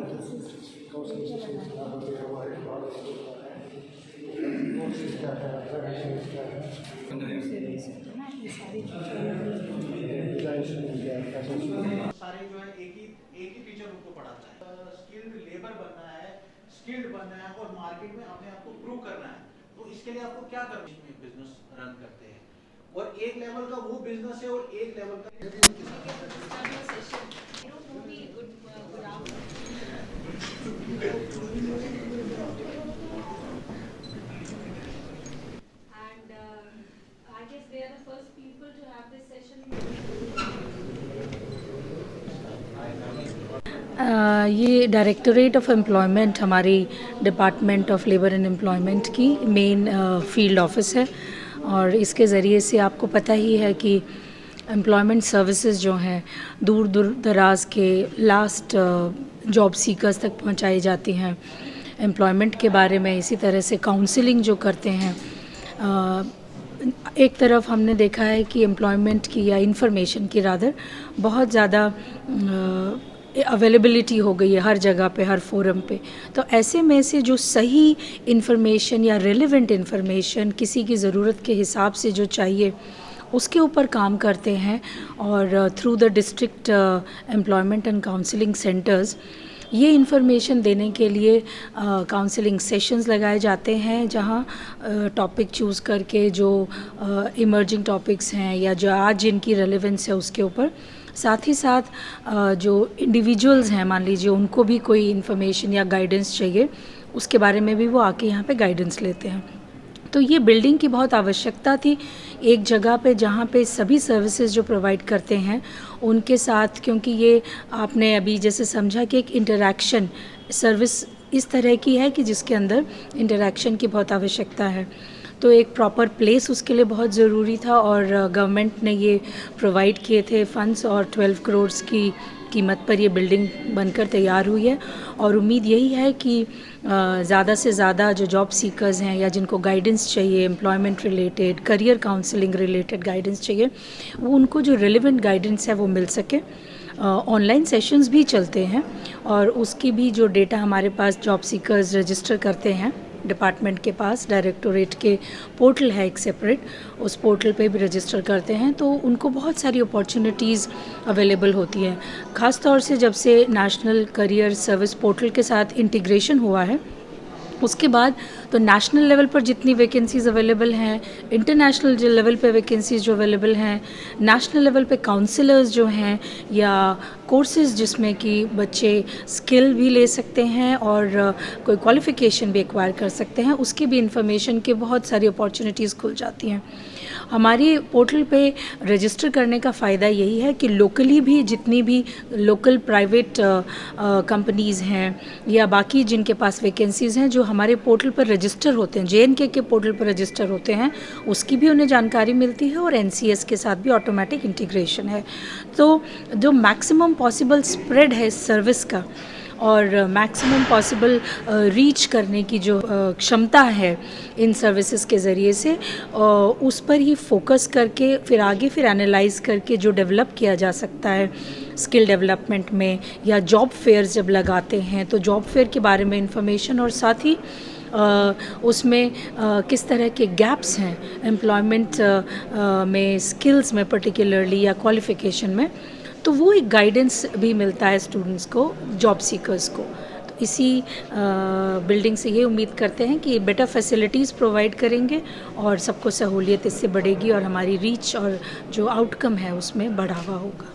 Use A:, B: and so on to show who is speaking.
A: सारे जो है एक ही टीचर उनको पढ़ाता है। स्किल्ड लेबर बनना है, स्किल्ड बनना है और मार्केट में अपने आप को प्रूव करना है। तो इसके लिए आपको क्या करना है? बिजनेस रन करते हैं और एक लेवल का वो बिजनेस है और एक लेवल का
B: I guess they are the first people to have this session.
C: ये डायरेक्टरेट ऑफ एम्प्लॉयमेंट हमारी department of labour and employment की मेन फील्ड ऑफिस है और इसके ज़रिए से आपको पता ही है कि एम्प्लॉयमेंट सर्विसेज जो हैं दूर दूर दराज के लास्ट जॉब सीकर्स तक पहुंचाई जाती हैं। एम्प्लॉयमेंट के बारे में इसी तरह से काउंसलिंग जो करते हैं। एक तरफ हमने देखा है कि एम्प्लॉयमेंट की या इंफॉर्मेशन की रादर बहुत ज़्यादा अवेलेबिलिटी हो गई है हर जगह पे, हर फोरम पे। तो ऐसे में से जो सही इन्फॉर्मेशन या रेलेवेंट इन्फॉर्मेशन किसी की ज़रूरत के हिसाब से जो चाहिए उसके ऊपर काम करते हैं और through the district employment and counselling centres ये इन्फॉर्मेशन देने के लिए काउंसलिंग सेशंस लगाए जाते हैं, जहां टॉपिक चूज़ करके जो इमर्जिंग टॉपिक्स हैं या जो आज जिनकी रेलेवेंस है उसके ऊपर, साथ ही साथ जो इंडिविजुअल्स हैं मान लीजिए उनको भी कोई इन्फॉर्मेशन या गाइडेंस चाहिए उसके बारे में भी वो आके यहाँ पे गाइडेंस लेते हैं। तो ये बिल्डिंग की बहुत आवश्यकता थी एक जगह पे जहाँ पे सभी सर्विसेज जो प्रोवाइड करते हैं उनके साथ, क्योंकि ये आपने अभी जैसे समझा कि एक इंटरैक्शन सर्विस इस तरह की है कि जिसके अंदर इंटरैक्शन की बहुत आवश्यकता है। तो एक प्रॉपर प्लेस उसके लिए बहुत ज़रूरी था और गवर्नमेंट ने ये प्रोवाइड किए थे फंड्स और 12 करोड़ की कीमत पर ये बिल्डिंग बनकर तैयार हुई है। और उम्मीद यही है कि ज़्यादा से ज़्यादा जो जॉब सीकर्स हैं या जिनको गाइडेंस चाहिए, employment related, career counselling related guidance चाहिए, वो उनको जो रिलेवेंट गाइडेंस है वो मिल सके। ऑनलाइन सेशंस भी चलते हैं और उसकी भी जो डेटा हमारे पास जॉब सीकर्स रजिस्टर करते हैं डिपार्टमेंट के पास, डायरेक्टोरेट के पोर्टल है एक सेपरेट, उस पोर्टल पे भी रजिस्टर करते हैं, तो उनको बहुत सारी अपॉर्चुनिटीज़ अवेलेबल होती हैं। ख़ास तौर से जब से नेशनल करियर सर्विस पोर्टल के साथ इंटीग्रेशन हुआ है उसके बाद तो नेशनल लेवल पर जितनी वैकेंसीज़ अवेलेबल हैं, इंटरनेशनल जो लेवल पे वैकेंसीज़ जो अवेलेबल हैं, नेशनल लेवल पे काउंसलर्स जो हैं या कोर्सेज़ जिसमें कि बच्चे स्किल भी ले सकते हैं और कोई क्वालिफ़िकेशन भी एक्वायर कर सकते हैं, उसकी भी इंफॉर्मेशन के बहुत सारी अपॉर्चुनिटीज़ खुल जाती हैं। हमारी पोर्टल पे रजिस्टर करने का फ़ायदा यही है कि लोकली भी जितनी भी लोकल प्राइवेट कंपनीज़ हैं या बाकी जिनके पास वैकेंसीज़ हैं जो हमारे पोर्टल पर रजिस्टर होते हैं, JNK के पोर्टल पर रजिस्टर होते हैं, उसकी भी उन्हें जानकारी मिलती है और NCS के साथ भी ऑटोमेटिक इंटीग्रेशन है। तो जो मैक्सिमम पॉसिबल स्प्रेड है इस सर्विस का और मैक्सिमम पॉसिबल रीच करने की जो क्षमता है इन सर्विसेज के ज़रिए से, उस पर ही फोकस करके फिर एनालाइज करके जो डेवलप किया जा सकता है स्किल डेवलपमेंट में, या जॉब फेयर्स जब लगाते हैं तो जॉब फेयर के बारे में इंफॉर्मेशन और साथ ही उसमें किस तरह के गैप्स हैं एम्प्लॉयमेंट में, स्किल्स में पर्टिकुलरली या क्वालिफ़िकेशन में, तो वो एक गाइडेंस भी मिलता है स्टूडेंट्स को, जॉब सीकर्स को। तो इसी बिल्डिंग से ये उम्मीद करते हैं कि बेटर फैसिलिटीज़ प्रोवाइड करेंगे और सबको सहूलियत इससे बढ़ेगी और हमारी रीच और जो आउटकम है उसमें बढ़ावा होगा।